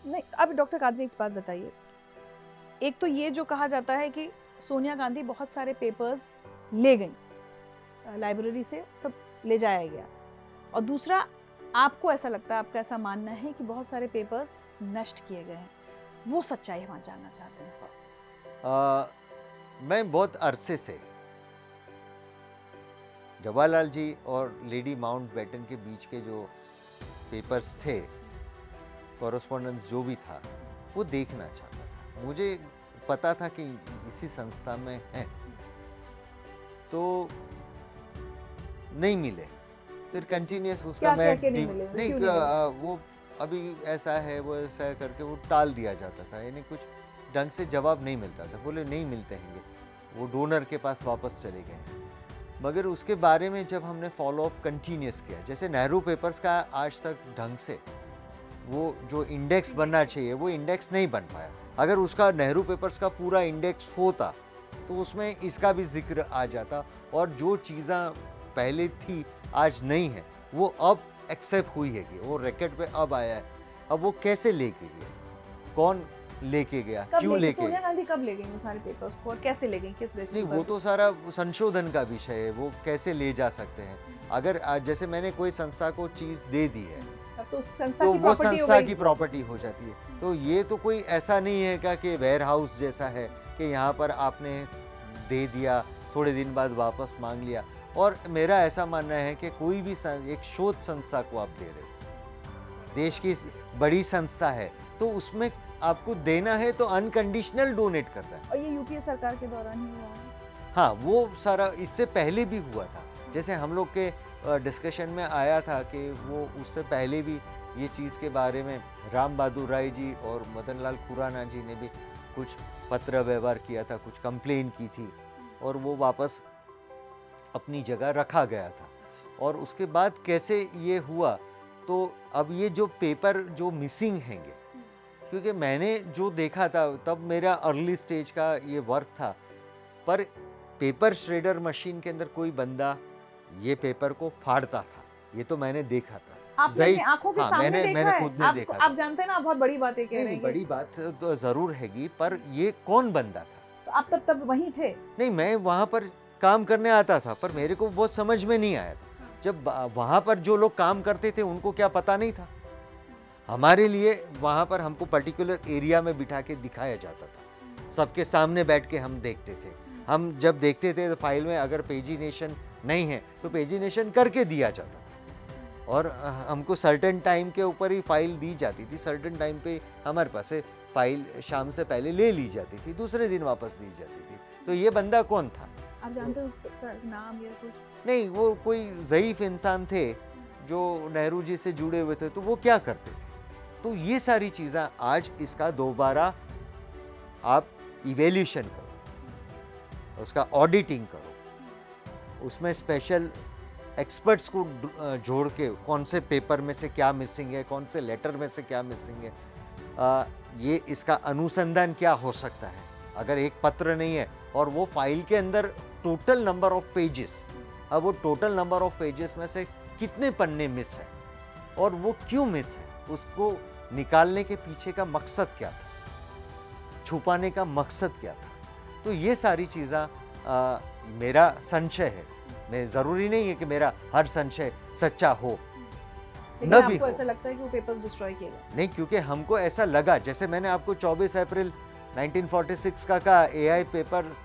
नहीं, अब डॉक्टर कादरी एक बात बताइए, एक तो ये जो कहा जाता है कि सोनिया गांधी बहुत सारे पेपर्स ले गईं, लाइब्रेरी से सब ले जाया गया, और दूसरा आपको ऐसा लगता है, आपका ऐसा मानना है कि बहुत सारे पेपर्स नष्ट किए गए हैं, वो सच्चाई हम आज जानना चाहते हैं। मैं बहुत अरसे से जवाहरलाल जी और लेडी माउंटबेटन के बीच के जो पेपर्स थे, कॉरेस्पॉन्डेंस जो भी था, वो देखना चाहता था। मुझे पता था कि इसी संस्था में है, तो नहीं मिले। फिर कंटिन्यूस उसका क्या कह के नहीं मिले? नहीं, क्यों नहीं मिले? वो अभी ऐसा है, वो ऐसा है करके वो टाल दिया जाता था, यानी कुछ ढंग से जवाब नहीं मिलता था, बोले नहीं मिलते हैं, वो डोनर के पास वापस चले गए। मगर उसके बारे में जब हमने फॉलोअप कंटिन्यूस किया, जैसे नेहरू पेपर्स का आज तक ढंग से वो जो इंडेक्स बनना चाहिए वो इंडेक्स नहीं बन पाया। अगर उसका नेहरू पेपर्स का पूरा इंडेक्स होता तो उसमें इसका भी जिक्र आ जाता, और जो चीज़ें पहले थी आज नहीं है वो अब एक्सेप्ट हुई है, वो रिकॉर्ड पे अब आया है। अब वो कैसे लेके गया, कौन लेके गया, क्यों लेके सोनिया गांधी कब ले गई वो सारे पेपर्स को, और कैसे ले गई, किस बेसिस नहीं, पर? वो तो सारा संशोधन का विषय है, वो कैसे ले जा सकते हैं। अगर जैसे मैंने कोई संस्था को चीज़ दे दी है तो संस्था तो की वो प्रॉपर्टी हो संस्था गई। की प्रॉपर्टी हो जाती है। तो ये तो कोई ऐसा नहीं है कि वेयर हाउस जैसा है कि यहाँ पर आपने दे दिया, थोड़े दिन बाद वापस मांग लिया। और मेरा ऐसा मानना है कि कोई भी एक शोध संस्था को आप दे रहे हो, देश की बड़ी संस्था है, तो उसमें आपको देना है तो अनकंडीशनल डोनेट करता है। और ये यूपीए सरकार के दौरान ही हुआ है। हाँ, वो सारा इससे पहले भी हुआ था। जैसे हम लोग के डिस्कशन में आया था कि वो उससे पहले भी ये चीज़ के बारे में राम बहादुर राय जी और मदन लाल खुराना जी ने भी कुछ पत्र व्यवहार किया था, कुछ कंप्लेन की थी, और वो वापस अपनी जगह रखा गया था। और उसके बाद कैसे ये हुआ, तो अब ये जो पेपर जो मिसिंग हैंगे, क्योंकि मैंने जो देखा था तब मेरा अर्ली स्टेज का ये वर्क था, पर पेपर श्रेडर मशीन के अंदर कोई बंदा ये पेपर को फाड़ता था, ये तो मैंने देखा था। आपने अपनी आंखों के सामने मैंने देखा है? खुद ने देखा आप था। जानते हैं ना, आप बहुत बड़ी बातें कह रहे नहीं, हैं। बड़ी बात तो जरूर हैगी, पर ये कौन बंदा था? तो आप तब वहीं थे? नहीं, मैं वहाँ पर काम करने आता था, पर मेरे को बहुत समझ में नहीं आया था। जब वहाँ पर जो लोग काम करते थे उनको क्या पता नहीं था? हमारे लिए वहाँ पर हमको पर्टिकुलर एरिया में बिठा के दिखाया जाता था, सबके सामने बैठ के हम देखते थे। हम जब देखते थे तो फाइल में अगर पेजिनेशन नहीं है तो पेजिनेशन करके दिया जाता था, और हमको सर्टेन टाइम के ऊपर ही फाइल दी जाती थी। सर्टेन टाइम पे हमारे पास से फाइल शाम से पहले ले ली जाती थी, दूसरे दिन वापस दी जाती थी। तो ये बंदा कौन था? आप जानते हैं उसका नाम या कुछ? नहीं, वो कोई ज़ईफ इंसान थे जो नेहरू जी से जुड़े हुए थे, तो वो क्या करते थे? तो ये सारी चीज़ें आज इसका दोबारा आप इवेल्यूशन करो, उसका ऑडिटिंग करो, उसमें स्पेशल एक्सपर्ट्स को जोड़ के कौन से पेपर में से क्या मिसिंग है, कौन से लेटर में से क्या मिसिंग है, ये इसका अनुसंधान क्या हो सकता है। अगर एक पत्र नहीं है और वो फाइल के अंदर टोटल नंबर ऑफ पेजेस, अब वो टोटल नंबर ऑफ पेजेस में से कितने पन्ने मिस है और वो क्यों मिस है, उसको निकालने के पीछे का मकसद क्या था, छुपाने का मकसद क्या था। तो ये सारी चीज़ें मेरा संशय है, मैं ज़रूरी नहीं है कि मेरा हर संशय सच्चा हो, लेकिन न भी आपको हो। ऐसा लगता है कि वो पेपर्स डिस्ट्रॉय किए गए? नहीं, क्योंकि हमको ऐसा लगा, जैसे मैंने आपको 24 अप्रैल 1946 का कहा,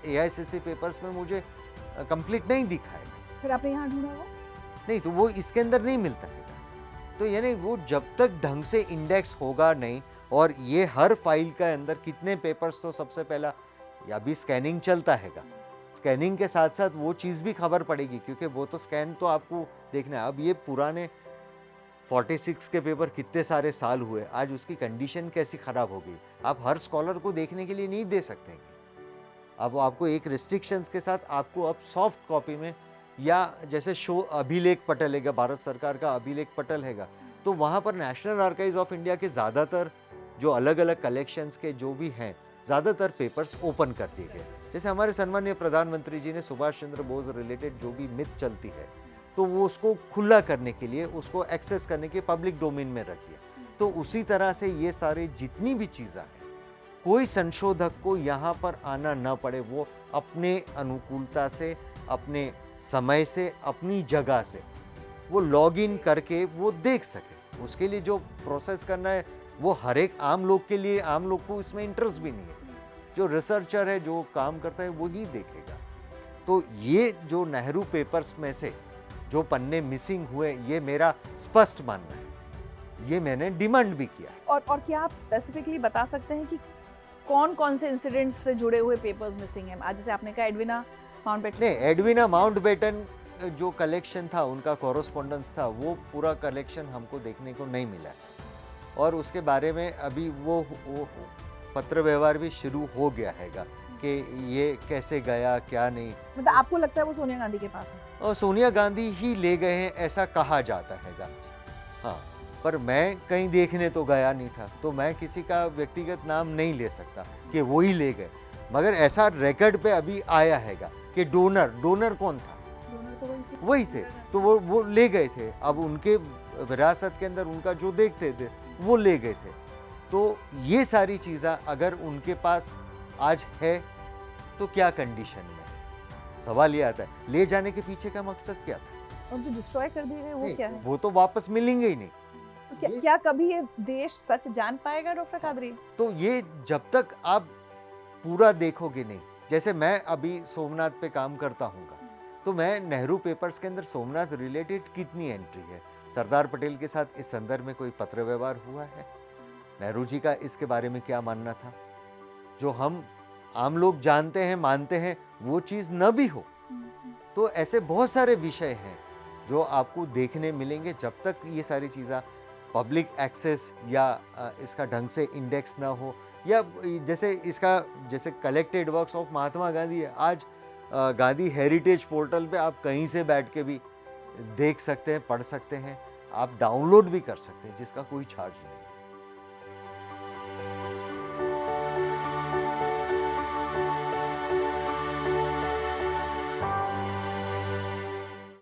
AICC पेपर्स में मुझे कंप्लीट नहीं दिखाएगा। फिर आपने यहाँ ढूंढा वो? नहीं, तो वो इसके अंदर नहीं मिलता है। तो यानी वो जब तक ढंग से इंडेक्स होगा नहीं, और ये हर फाइल के अंदर कितने पेपर्स, तो सबसे पहला या भी स्कैनिंग चलता हैगा, स्कैनिंग के साथ साथ वो चीज़ भी खबर पड़ेगी, क्योंकि वो तो स्कैन तो आपको देखना है। अब ये पुराने 46 के पेपर कितने सारे साल हुए, आज उसकी कंडीशन कैसी ख़राब हो गई, आप हर स्कॉलर को देखने के लिए नहीं दे सकते हैं। अब आपको एक रिस्ट्रिक्शंस के साथ आपको अब सॉफ्ट कॉपी में, या जैसे शो अभिलेख पटल है, भारत सरकार का अभिलेख पटल हैगा, तो वहाँ पर नेशनल आर्काइव्स ऑफ इंडिया के ज़्यादातर जो अलग अलग कलेक्शंस के जो भी हैं, ज़्यादातर पेपर्स ओपन कर दिए गए। जैसे हमारे सम्मानीय प्रधानमंत्री जी ने सुभाष चंद्र बोस रिलेटेड जो भी मिथ चलती है, तो वो उसको खुला करने के लिए, उसको एक्सेस करने के पब्लिक डोमेन में रख दिया। तो उसी तरह से ये सारे जितनी भी चीज़ें हैं, कोई संशोधक को यहाँ पर आना न पड़े, वो अपने अनुकूलता से, अपने समय से, अपनी जगह से वो लॉग इन करके वो देख सके। उसके लिए जो प्रोसेस करना है वो हर एक आम लोग के लिए, आम लोग को इसमें इंटरेस्ट भी नहीं है। जो रिसर्चर है, जो काम करता है, वो ही देखेगा। तो ये जो नेहरू पेपर्स में से जो पन्ने मिसिंग हुए, ये मेरा स्पष्ट मानना है, ये मैंने डिमांड भी किया है। और क्या आप स्पेसिफिकली बता सकते हैं कि कौन कौन से इंसिडेंट्स से जुड़े हुए पेपर्स मिसिंग हैं? आज जैसे आपने कहा एडविना माउंटबेटन। नहीं, एडविना माउंटबेटन जो कलेक्शन था, उनका कॉरेस्पॉन्डेंस था, वो पूरा कलेक्शन हमको देखने को नहीं मिला और उसके बारे में अभी वो पत्र व्यवहार भी शुरू हो गया हैगा कि ये कैसे गया, क्या नहीं। मतलब आपको लगता है वो सोनिया गांधी के पास है? और सोनिया गांधी ही ले गए हैं ऐसा कहा जाता हैगा। हाँ, पर मैं कहीं देखने तो गया नहीं था, तो मैं किसी का व्यक्तिगत नाम नहीं ले सकता कि वो ही ले गए। मगर ऐसा रिकॉर्ड पे अभी आया हैगा कि डोनर कौन था? तो वही थे, तो वो ले गए थे। अब उनके विरासत के अंदर उनका जो देखते थे वो ले गए थे। तो ये सारी चीज़ें अगर उनके पास आज है तो क्या कंडीशन में? सवाल ये आता है, ले जाने के पीछे का मकसद क्या था? और जो डिस्ट्रॉय कर दिए गए वो क्या है? वो तो वापस मिलेंगे ही नहीं। तो क्या कभी ये देश सच जान पाएगा डॉक्टर कादरी? तो ये जब तक आप पूरा देखोगे नहीं, जैसे मैं अभी सोमनाथ पे काम करता हूँ, तो मैं नेहरू पेपर्स के अंदर सोमनाथ रिलेटेड कितनी एंट्री है, सरदार पटेल के साथ इस संदर्भ में कोई पत्र व्यवहार हुआ है, नेहरू जी का इसके बारे में क्या मानना था, जो हम आम लोग जानते हैं, मानते हैं, वो चीज़ न भी हो। तो ऐसे बहुत सारे विषय हैं जो आपको देखने मिलेंगे जब तक ये सारी चीज़ें पब्लिक एक्सेस या इसका ढंग से इंडेक्स ना हो, या जैसे collected works of Mahatma Gandhi है, आज गांधी हेरिटेज पोर्टल पे आप कहीं से बैठ के भी देख सकते हैं, पढ़ सकते हैं, आप डाउनलोड भी कर सकते हैं, जिसका कोई चार्ज नहीं।